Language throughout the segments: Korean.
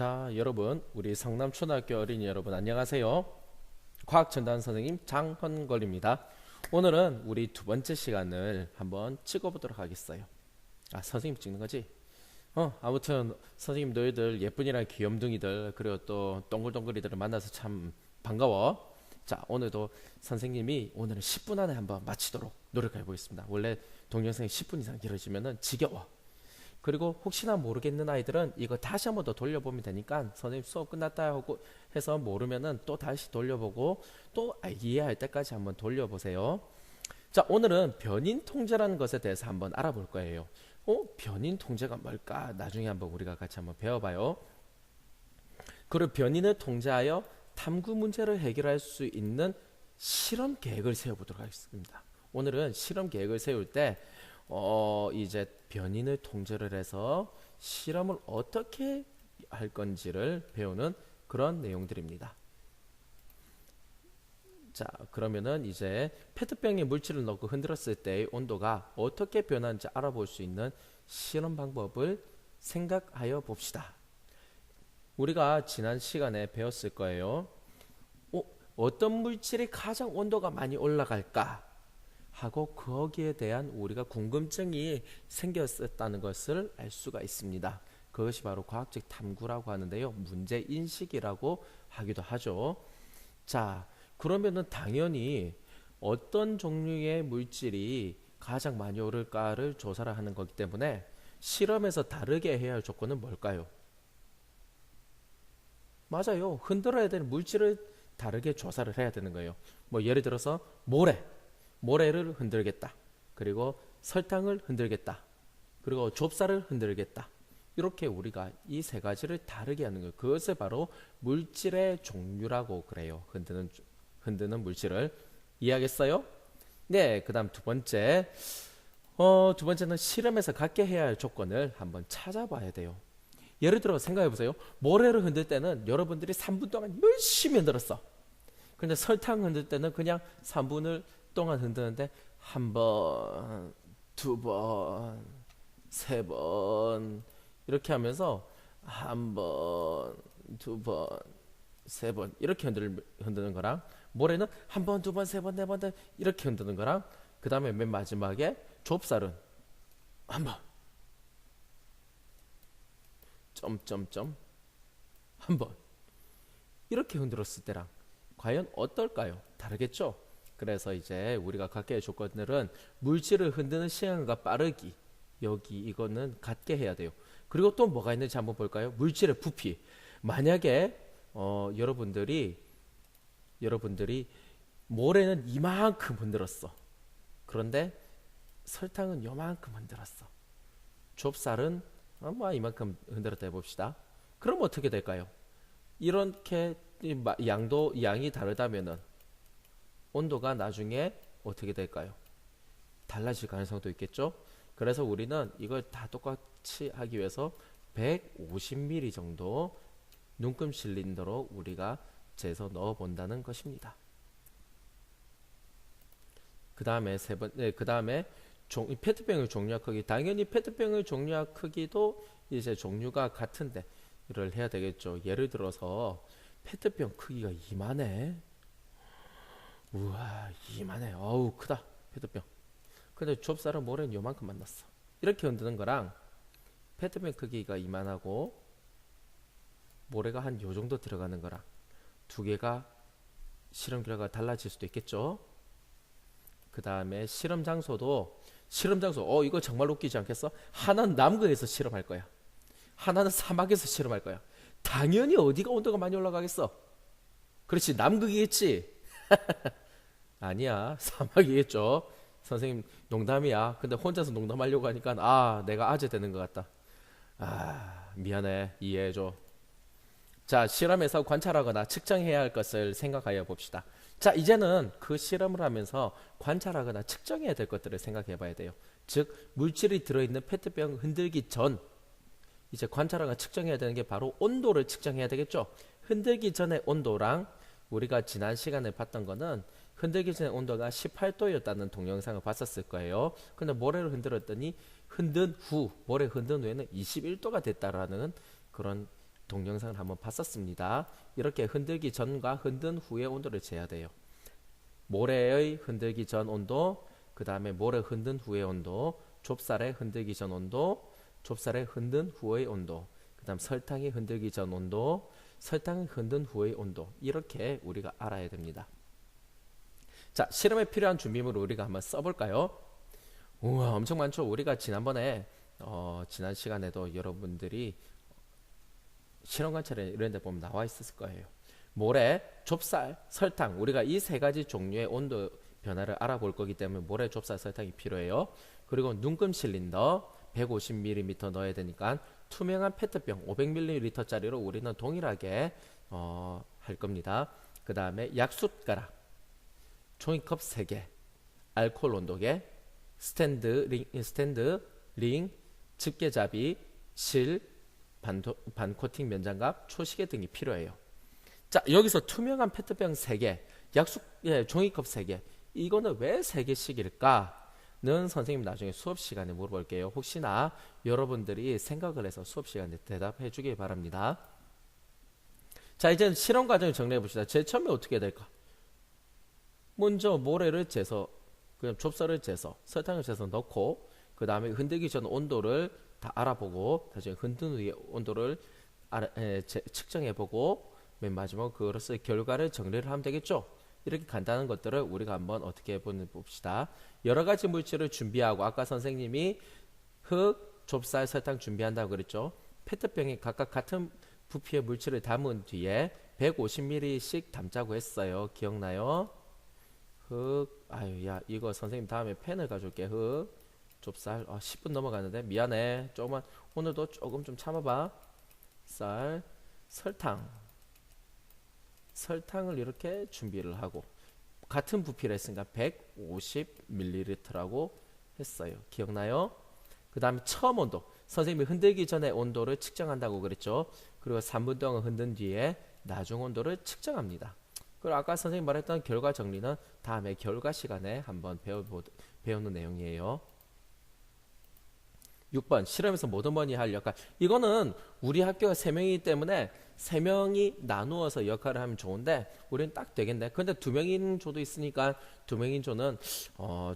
자, 여러분, 우리 성남초등학교 어린이 여러분 안녕하세요. 과학전담 선생님 장헌걸입니다. 오늘은 우리 두 번째 시간을 한번 찍어보도록 하겠어요. 아, 선생님 찍는 거지? 아무튼 선생님 너희들 예쁜이랑 귀염둥이들 그리고 또 동글동글이들을 만나서 참 반가워. 자, 오늘도 선생님이 오늘은 10분 안에 한번 마치도록 노력해 보겠습니다. 원래 동영상이 10분 이상 길어지면은 지겨워. 그리고 혹시나 모르겠는 아이들은 이거 다시 한번 더 돌려보면 되니까 선생님 수업 끝났다 하고 해서 모르면은 또 다시 돌려보고 또 이해할 때까지 한번 돌려보세요. 자, 오늘은 변인 통제라는 것에 대해서 한번 알아볼 거예요. 변인 통제가 뭘까? 나중에 한번 우리가 같이 한번 배워봐요. 그리고 변인을 통제하여 탐구 문제를 해결할 수 있는 실험 계획을 세워보도록 하겠습니다. 오늘은 실험 계획을 세울 때 이제 변인을 통제를 해서 실험을 어떻게 할 건지를 배우는 그런 내용들입니다. 자, 그러면은 이제 페트병에 물질을 넣고 흔들었을 때의 온도가 어떻게 변하는지 알아볼 수 있는 실험 방법을 생각하여 봅시다. 우리가 지난 시간에 배웠을 거예요. 어떤 물질이 가장 온도가 많이 올라갈까? 하고 거기에 대한 우리가 궁금증이 생겼었다는 것을 알 수가 있습니다. 그것이 바로 과학적 탐구라고 하는데요. 문제인식이라고 하기도 하죠. 자, 그러면은 당연히 어떤 종류의 물질이 가장 많이 오를까를 조사를 하는 거기 때문에 실험에서 다르게 해야 할 조건은 뭘까요? 맞아요. 흔들어야 되는 물질을 다르게 조사를 해야 되는 거예요. 뭐 예를 들어서 모래를 흔들겠다. 그리고 설탕을 흔들겠다. 그리고 좁쌀을 흔들겠다. 이렇게 우리가 이 세 가지를 다르게 하는 거예요. 그것을 바로 물질의 종류라고 그래요. 흔드는 물질을. 이해하겠어요? 네, 그 다음 두 번째. 두 번째는 실험에서 갖게 해야 할 조건을 한번 찾아봐야 돼요. 예를 들어 생각해 보세요. 모래를 흔들 때는 여러분들이 3분 동안 열심히 흔들었어. 근데 설탕 흔들 때는 그냥 3분을 동안 흔드는데 한 번, 두 번, 세 번 이렇게 하면서 한 번, 두 번, 세 번 이렇게 흔드는 거랑 모래는 한 번, 두 번, 세 번, 네 번 이렇게 흔드는 거랑 그 다음에 맨 마지막에 좁쌀은 한 번, 점점점 한 번 이렇게 흔들었을 때랑 과연 어떨까요? 다르겠죠? 그래서 이제 우리가 갖게 할 조건들은 물질을 흔드는 시간과 빠르기 여기 이거는 같게 해야 돼요. 그리고 또 뭐가 있는지 한번 볼까요? 물질의 부피. 만약에 여러분들이 모래는 이만큼 흔들었어. 그런데 설탕은 요만큼 흔들었어. 좁쌀은 이만큼 흔들었다 해봅시다. 그럼 어떻게 될까요? 이렇게 양이 다르다면은 온도가 나중에 어떻게 될까요? 달라질 가능성도 있겠죠. 그래서 우리는 이걸 다 똑같이 하기 위해서 150ml 정도 눈금 실린더로 우리가 재서 넣어 본다는 것입니다. 그 다음에 그 다음에 페트병의 종류와 크기. 당연히 페트병의 종류와 크기도 이제 종류가 같은데 이를 해야 되겠죠. 예를 들어서 페트병 크기가 이만해. 우와, 이만해. 어우, 크다. 페트병. 근데 좁쌀은 모래는 요만큼 만났어. 이렇게 흔드는 거랑 페트병 크기가 이만하고 모래가 한 요 정도 들어가는 거랑 두 개가 실험 결과가 달라질 수도 있겠죠. 그 다음에 실험 장소 이거 정말 웃기지 않겠어? 하나는 남극에서 실험할 거야. 하나는 사막에서 실험할 거야. 당연히 어디가 온도가 많이 올라가겠어? 그렇지, 남극이겠지. 아니야, 사막이겠죠. 선생님 농담이야. 근데 혼자서 농담하려고 하니까 내가 아재 되는 것 같다. 미안해, 이해해줘. 자, 실험에서 관찰하거나 측정해야 할 것을 생각하여 봅시다. 자, 이제는 그 실험을 하면서 관찰하거나 측정해야 될 것들을 생각해 봐야 돼요. 즉 물질이 들어있는 페트병 흔들기 전 이제 관찰하거나 측정해야 되는 게 바로 온도를 측정해야 되겠죠. 흔들기 전의 온도랑 우리가 지난 시간에 봤던 거는 흔들기 전의 온도가 18도였다는 동영상을 봤었을 거예요. 근데 모래를 흔들었더니 모래 흔든 후에는 21도가 됐다라는 그런 동영상을 한번 봤었습니다. 이렇게 흔들기 전과 흔든 후의 온도를 재야 돼요. 모래의 흔들기 전 온도, 그 다음에 모래 흔든 후의 온도, 좁쌀의 흔들기 전 온도, 좁쌀의 흔든 후의 온도, 그 다음 설탕이 흔들기 전 온도, 설탕이 흔든 후의 온도, 이렇게 우리가 알아야 됩니다. 자, 실험에 필요한 준비물을 우리가 한번 써볼까요? 우와, 엄청 많죠. 우리가 지난번에 지난 시간에도 여러분들이 실험 관찰에 이런 데 보면 나와 있었을 거예요. 모래, 좁쌀, 설탕, 우리가 이 세 가지 종류의 온도 변화를 알아볼 거기 때문에 모래, 좁쌀, 설탕이 필요해요. 그리고 눈금 실린더 150ml 넣어야 되니까 투명한 페트병 500ml짜리로 우리는 동일하게 할 겁니다. 그 다음에 약숫가락, 종이컵 3개, 알코올 온도계, 스탠드, 링, 집게잡이, 실, 반코팅 면장갑, 초시계 등이 필요해요. 자, 여기서 투명한 페트병 3개, 종이컵 3개, 이거는 왜 3개씩일까?는 선생님 나중에 수업 시간에 물어볼게요. 혹시나 여러분들이 생각을 해서 수업 시간에 대답해 주길 바랍니다. 자, 이제 실험 과정을 정리해 봅시다. 제일 처음에 어떻게 해야 될까? 먼저 모래를 재서, 그냥 좁쌀을 재서, 설탕을 재서 넣고, 그 다음에 흔들기 전 온도를 다 알아보고, 나중에 흔든 후의 온도를 측정해보고, 맨 마지막 그것의 결과를 정리를 하면 되겠죠. 이렇게 간단한 것들을 우리가 한번 어떻게 봅시다. 여러 가지 물질을 준비하고, 아까 선생님이 흙, 좁쌀, 설탕 준비한다고 그랬죠. 페트병에 각각 같은 부피의 물질을 담은 뒤에 150ml씩 담자고 했어요. 기억나요? 흙, 아유, 야, 이거 선생님 다음에 펜을 가져올게. 흙, 좁쌀, 10분 넘어가는데 미안해. 조금만, 오늘도 조금 좀 참아봐. 쌀, 설탕을 이렇게 준비를 하고, 같은 부피를 했으니까 150ml라고 했어요. 기억나요? 그 다음에 처음 온도, 선생님이 흔들기 전에 온도를 측정한다고 그랬죠. 그리고 3분 동안 흔든 뒤에 나중 온도를 측정합니다. 그리고 아까 선생님 말했던 결과 정리는 다음에 결과 시간에 한번 배우는 내용이에요. 6번, 실험에서 뭐든 뭐니 할 역할. 이거는 우리 학교가 3명이기 때문에 3명이 나누어서 역할을 하면 좋은데 우리는 딱 되겠네. 근데 2명인 조도 있으니까 2명인 조는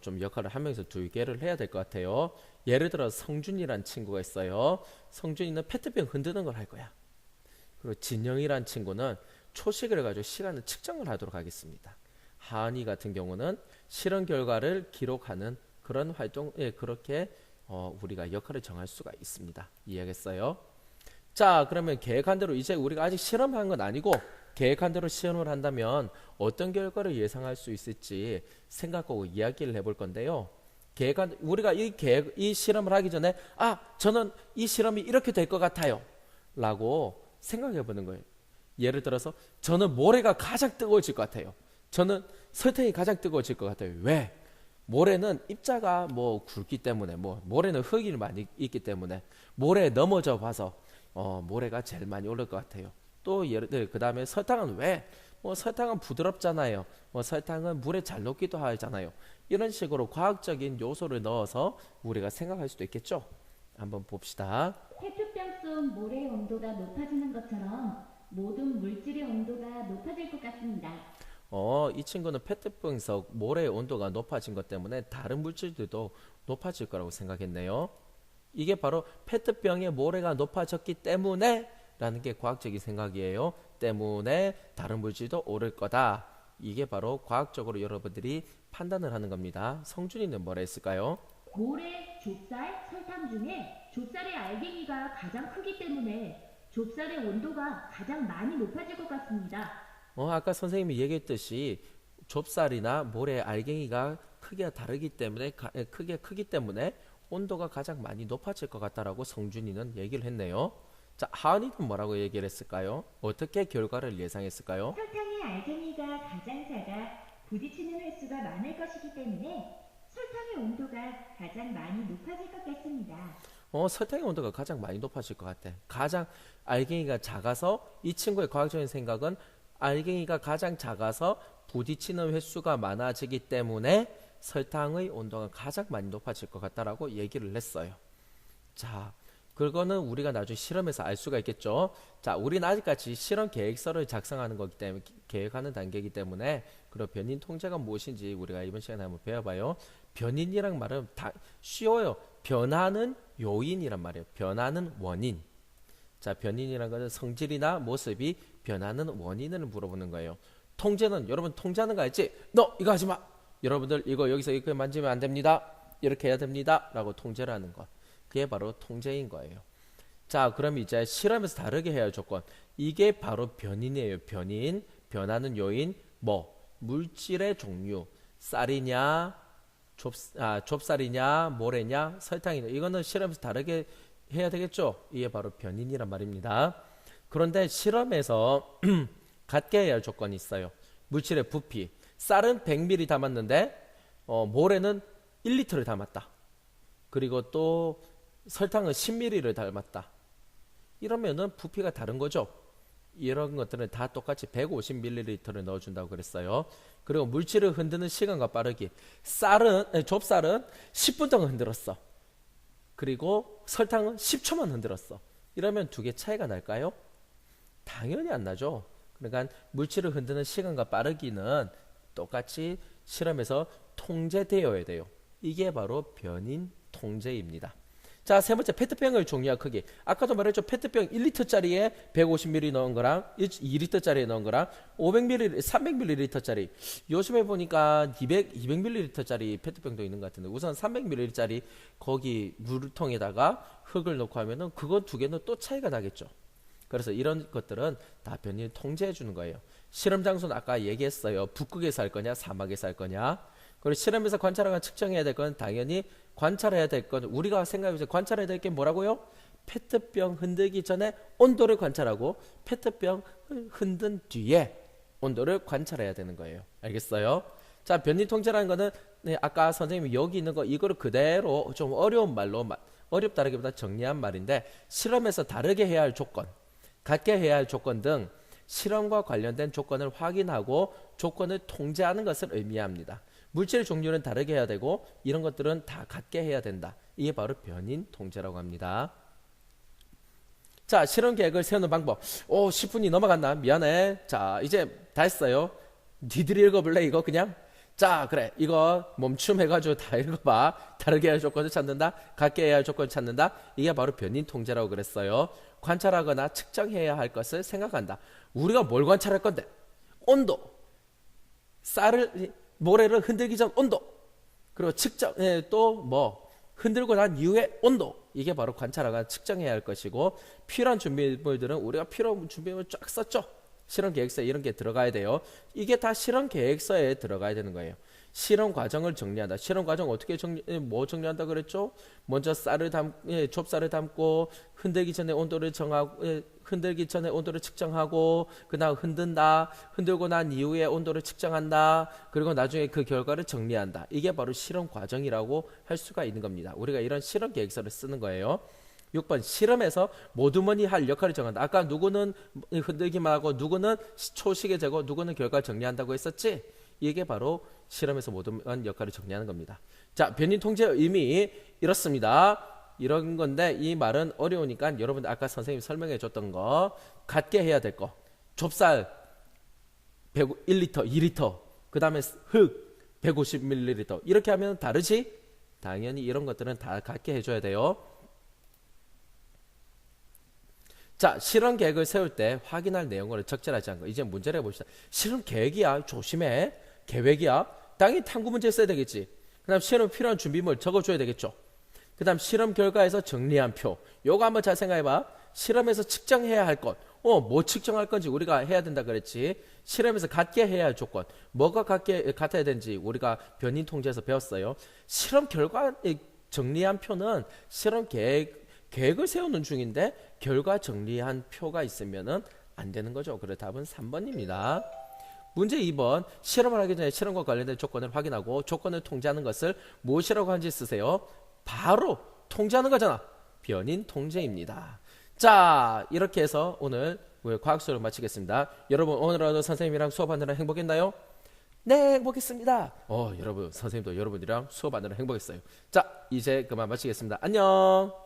좀 역할을 한 명에서 2개를 해야 될 것 같아요. 예를 들어 성준이란 친구가 있어요. 성준이는 페트병 흔드는 걸 할 거야. 그리고 진영이란 친구는 초식을 해가지고 시간을 측정을 하도록 하겠습니다. 하은이 같은 경우는 실험 결과를 기록하는 그런 활동, 그렇게 우리가 역할을 정할 수가 있습니다. 이해하겠어요? 자, 그러면 계획한 대로 이제 우리가 아직 실험한 건 아니고 계획한 대로 시험을 한다면 어떤 결과를 예상할 수 있을지 생각하고 이야기를 해볼 건데요. 우리가 이 실험을 하기 전에 저는 이 실험이 이렇게 될 것 같아요 라고 생각해 보는 거예요. 예를 들어서 저는 모래가 가장 뜨거워질 것 같아요. 저는 설탕이 가장 뜨거워질 것 같아요. 왜? 모래는 입자가 굵기 때문에, 모래는 흙이 많이 있기 때문에 모래에 넘어져 봐서 모래가 제일 많이 오를 것 같아요. 또 그 다음에 설탕은 왜? 설탕은 부드럽잖아요. 설탕은 물에 잘 녹기도 하잖아요. 이런 식으로 과학적인 요소를 넣어서 우리가 생각할 수도 있겠죠. 한번 봅시다. 페트병 속 모래의 온도가 높아지는 것처럼 모든 물질의 온도가 높아질 것 같습니다. 이 친구는 페트병 속 모래의 온도가 높아진 것 때문에 다른 물질들도 높아질 거라고 생각했네요. 이게 바로 페트병의 모래가 높아졌기 때문에 라는 게 과학적인 생각이에요. 때문에 다른 물질도 오를 거다. 이게 바로 과학적으로 여러분들이 판단을 하는 겁니다. 성준이는 뭐라 했을까요? 모래, 좁쌀, 설탕 중에 좁쌀의 알갱이가 가장 크기 때문에 좁쌀의 온도가 가장 많이 높아질 것 같습니다. 아까 선생님이 얘기했듯이 좁쌀이나 모래의 알갱이가 크기가 다르기 때문에 크기 때문에 온도가 가장 많이 높아질 것 같다라고 성준이는 얘기를 했네요. 자, 하은이는 뭐라고 얘기를 했을까요? 어떻게 결과를 예상했을까요? 설탕의 알갱이가 가장 작아 부딪히는 횟수가 많을 것이기 때문에 설탕의 온도가 가장 많이 높아질 것 같습니다. 설탕의 온도가 가장 많이 높아질 것 같아. 가장 알갱이가 작아서 이 친구의 과학적인 생각은 알갱이가 가장 작아서 부딪히는 횟수가 많아지기 때문에 설탕의 온도가 가장 많이 높아질 것 같다라고 얘기를 했어요. 자, 그거는 우리가 나중에 실험에서 알 수가 있겠죠. 자, 우리는 아직까지 실험 계획서를 작성하는 거기 때문에 계획하는 단계이기 때문에 그럼 변인 통제가 무엇인지 우리가 이번 시간에 한번 배워봐요. 변인이란 말은 다 쉬워요. 변하는 요인이란 말이에요. 변하는 원인. 자, 변인이란 것은 성질이나 모습이 변하는 원인을 물어보는 거예요. 통제는 여러분 통제하는 거 알지? 너 이거 하지 마. 여러분들 이거 여기서 이거 만지면 안 됩니다. 이렇게 해야 됩니다. 라고 통제를 하는 것. 그게 바로 통제인 거예요. 자, 그럼 이제 실험에서 다르게 해야 할 조건. 이게 바로 변인이에요. 변인, 변하는 요인, 물질의 종류, 쌀이냐, 좁쌀이냐, 모래냐, 설탕이냐. 이거는 실험에서 다르게 해야 되겠죠. 이게 바로 변인이란 말입니다. 그런데 실험에서 같게 해야 할 조건이 있어요. 물질의 부피. 쌀은 100ml 담았는데 모래는 1리터를 담았다. 그리고 또 설탕은 10ml를 담았다. 이러면은 부피가 다른 거죠. 이런 것들은 다 똑같이 150ml를 넣어준다고 그랬어요. 그리고 물질을 흔드는 시간과 빠르기. 좁쌀은 10분 동안 흔들었어. 그리고 설탕은 10초만 흔들었어. 이러면 두 개 차이가 날까요? 당연히 안 나죠. 그러니까 물질을 흔드는 시간과 빠르기는 똑같이 실험에서 통제되어야 돼요. 이게 바로 변인 통제입니다. 자, 세 번째 페트병의 종류와 크기. 아까도 말했죠. 페트병 1리터짜리에 150ml 넣은 거랑 2리터짜리에 넣은 거랑 500ml, 300ml짜리. 요즘에 보니까 200ml짜리 페트병도 있는 것 같은데 우선 300ml짜리 거기 물통에다가 흙을 넣고 하면은 그거 두 개는 또 차이가 나겠죠. 그래서 이런 것들은 다 변인 통제해 주는 거예요. 실험 장소는 아까 얘기했어요. 북극에서 할 거냐 사막에서 할 거냐. 그리고 실험에서 관찰하거나 측정해야 될 건 당연히 관찰해야 될 건 우리가 생각해보세요. 관찰해야 될 게 뭐라고요? 페트병 흔들기 전에 온도를 관찰하고 페트병 흔든 뒤에 온도를 관찰해야 되는 거예요. 알겠어요? 자, 변인 통제라는 거는 아까 선생님이 여기 있는 거 이거를 그대로 좀 어려운 말로 어렵다라기보다 정리한 말인데 실험에서 다르게 해야 할 조건, 같게 해야 할 조건 등 실험과 관련된 조건을 확인하고 조건을 통제하는 것을 의미합니다. 물질의 종류는 다르게 해야 되고 이런 것들은 다 같게 해야 된다. 이게 바로 변인 통제라고 합니다. 자, 실험 계획을 세우는 방법. 10분이 넘어갔나? 미안해. 자, 이제 다 했어요. 니들이 읽어볼래 이거 그냥? 자, 그래. 이거 멈춤해가지고 다 읽어봐. 다르게 해야 할 조건을 찾는다. 같게 해야 할 조건을 찾는다. 이게 바로 변인 통제라고 그랬어요. 관찰하거나 측정해야 할 것을 생각한다. 우리가 뭘 관찰할 건데? 온도. 모래를 흔들기 전 온도. 그리고 측정, 또 흔들고 난 이후의 온도. 이게 바로 관찰하거나 측정해야 할 것이고, 필요한 준비물들은 우리가 필요한 준비물 쫙 썼죠. 실험 계획서에 이런 게 들어가야 돼요. 이게 다 실험 계획서에 들어가야 되는 거예요. 실험 과정을 정리한다. 실험 과정 어떻게 정리한다 그랬죠? 먼저 좁쌀을 담고 흔들기 전에 온도를 정하고 흔들기 전에 온도를 측정하고 그다음 흔든다. 흔들고 난 이후에 온도를 측정한다. 그리고 나중에 그 결과를 정리한다. 이게 바로 실험 과정이라고 할 수가 있는 겁니다. 우리가 이런 실험 계획서를 쓰는 거예요. 6번 실험에서 모두머니 할 역할을 정한다. 아까 누구는 흔들기만 하고 누구는 초식에 재고 누구는 결과를 정리한다고 했었지? 이게 바로 실험에서 모두머니 역할을 정리하는 겁니다. 자, 변인 통제의 의미 이렇습니다. 이런 건데 이 말은 어려우니까 여러분들 아까 선생님이 설명해 줬던 거 같게 해야 될 거. 좁쌀 1리터, 2리터 그 다음에 흙 150ml 이렇게 하면 다르지? 당연히 이런 것들은 다 같게 해줘야 돼요. 자, 실험 계획을 세울 때 확인할 내용을 적절하지 않은 거. 이제 문제를 해봅시다. 실험 계획이야. 조심해. 계획이야. 당연히 탐구 문제 써야 되겠지. 그 다음 실험 필요한 준비물 적어줘야 되겠죠. 그 다음 실험 결과에서 정리한 표. 요거 한번 잘 생각해봐. 실험에서 측정해야 할 것. 뭐 측정할 건지 우리가 해야 된다 그랬지. 실험에서 같게 해야 할 조건. 뭐가 같아야 되는지 우리가 변인 통제에서 배웠어요. 실험 결과 정리한 표는 실험 계획을 세우는 중인데 결과 정리한 표가 있으면은 안 되는 거죠. 그래서 답은 3번입니다. 문제 2번 실험을 하기 전에 실험과 관련된 조건을 확인하고 조건을 통제하는 것을 무엇이라고 하는지 쓰세요. 바로 통제하는 거잖아. 변인 통제입니다. 자, 이렇게 해서 오늘 과학 수업을 마치겠습니다. 여러분 오늘 하루 선생님이랑 수업하느라 행복했나요? 네, 행복했습니다. 여러분 선생님도 여러분들이랑 수업하느라 행복했어요. 자, 이제 그만 마치겠습니다. 안녕.